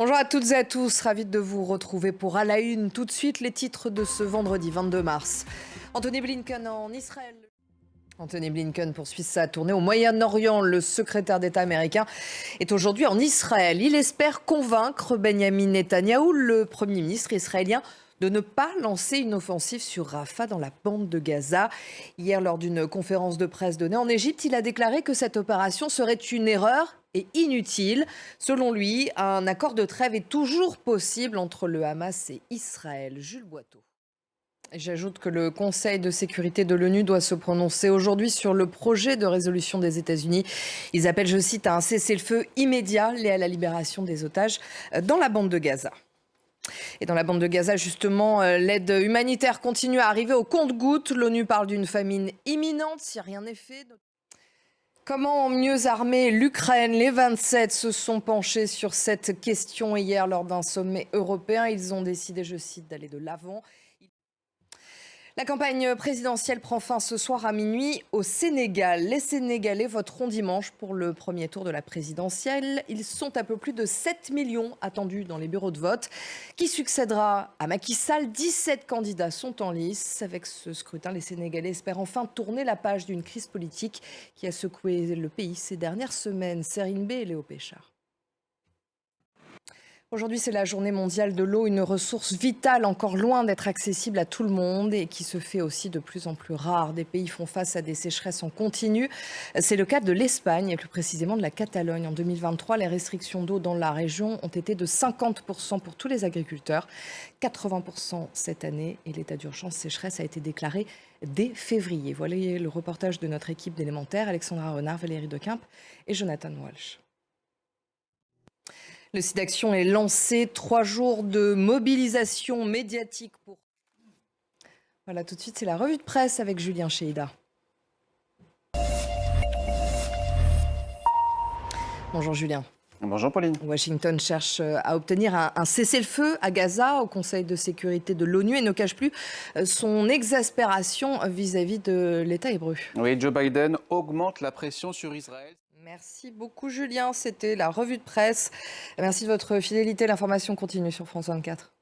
Bonjour à toutes et à tous, ravi de vous retrouver pour À la Une. Tout de suite, les titres de ce vendredi 22 mars. Anthony Blinken en Israël. Anthony Blinken poursuit sa tournée au Moyen-Orient. Le secrétaire d'État américain est aujourd'hui en Israël. Il espère convaincre Benyamin Netanyahou, le Premier ministre israélien, de ne pas lancer une offensive sur Rafah dans la bande de Gaza. Hier, lors d'une conférence de presse donnée en Égypte, il a déclaré que cette opération serait une erreur et inutile. Selon lui, un accord de trêve est toujours possible entre le Hamas et Israël. Jules Boiteau. J'ajoute que le Conseil de sécurité de l'ONU doit se prononcer aujourd'hui sur le projet de résolution des États-Unis. Ils appellent, je cite, à un cessez-le-feu immédiat et à la libération des otages dans la bande de Gaza. Et dans la bande de Gaza, justement, l'aide humanitaire continue à arriver au compte-gouttes. L'ONU parle d'une famine imminente si rien n'est fait. Comment mieux armer l'Ukraine? Les 27 se sont penchés sur cette question hier lors d'un sommet européen. Ils ont décidé, je cite, d'aller de l'avant. La campagne présidentielle prend fin ce soir à minuit au Sénégal. Les Sénégalais voteront dimanche pour le premier tour de la présidentielle. Ils sont un peu plus de 7 millions attendus dans les bureaux de vote. Qui succédera à Macky Sall? 17 candidats sont en lice. Avec ce scrutin, les Sénégalais espèrent enfin tourner la page d'une crise politique qui a secoué le pays ces dernières semaines. Serine B et Léo Péchard. Aujourd'hui, c'est la journée mondiale de l'eau, une ressource vitale encore loin d'être accessible à tout le monde et qui se fait aussi de plus en plus rare. Des pays font face à des sécheresses en continu. C'est le cas de l'Espagne et plus précisément de la Catalogne. En 2023, les restrictions d'eau dans la région ont été de 50% pour tous les agriculteurs, 80% cette année et l'état d'urgence sécheresse a été déclaré dès février. Voilà le reportage de notre équipe d'élémentaires, Alexandra Renard, Valérie Decamp et Jonathan Walsh. Le site d'action est lancé. 3 jours de mobilisation médiatique pour... Voilà, tout de suite, c'est la revue de presse avec Julien Cheida. Bonjour Julien. Bonjour Pauline. Washington cherche à obtenir un cessez-le-feu à Gaza au Conseil de sécurité de l'ONU et ne cache plus son exaspération vis-à-vis de l'État hébreu. Oui, Joe Biden augmente la pression sur Israël. Merci beaucoup Julien, c'était la revue de presse. Merci de votre fidélité, l'information continue sur France 24.